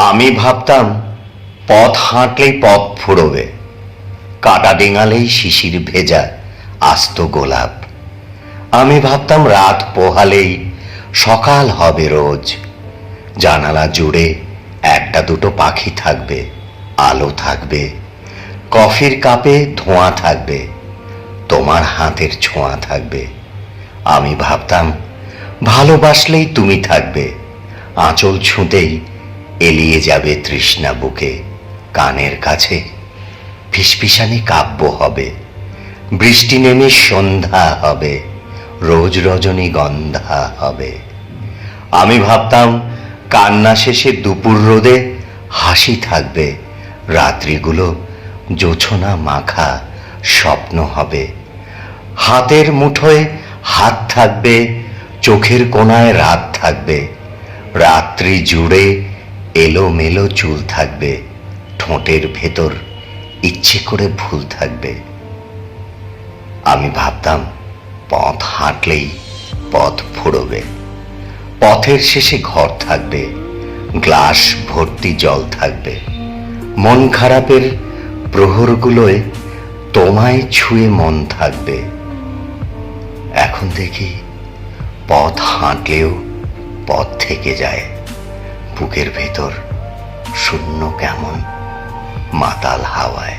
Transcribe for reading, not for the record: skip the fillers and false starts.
আমি ভাবতাম পথ হাঁটলেই পথ ফুরোবে, কাটা ডিঙালেই শিশির ভেজা আস্ত গোলাপ। আমি ভাবতাম রাত পোহালেই সকাল হবে রোজ, জানালা জুড়ে একটা দুটো পাখি থাকবে, আলো থাকবে, কফির কাপে ধোঁয়া থাকবে, তোমার হাতের ছোঁয়া থাকবে। আমি ভাবতাম ভালোবাসলেই তুমি থাকবে, আঁচল ছুঁতেই এলিয়ে যাবে তৃষ্ণা বুকে, কানের কাছে ফিসফিসানি কাব্য হবে, বৃষ্টি নেমে সন্ধ্যা হবে, রোজ রজনী গন্ধা হবে। আমি ভাবতাম কান্না শেষে দুপুর রোদে হাসি থাকবে, রাত্রিগুলো জোছনা মাখা স্বপ্ন হবে, হাতের মুঠোয় হাত থাকবে, চোখের কোণায় রাত থাকবে, রাত্রি জুড়ে এলোমেলো চুল থাকবে, ঠোঁটের ভেতর ইচ্ছে করে ভুল থাকবে। আমি ভাবতাম পথ হাঁটলেই পথ ফুরোবে, পথের শেষে ঘর থাকবে, গ্লাস ভর্তি জল থাকবে, মন খারাপের প্রহরগুলোয় তোমায় ছুঁয়ে মন থাকবে। এখন দেখি পথ হাঁটলেও পথ থেকে যায়, বুকের ভেতর শূন্য কেমন মাতাল হাওয়ায়।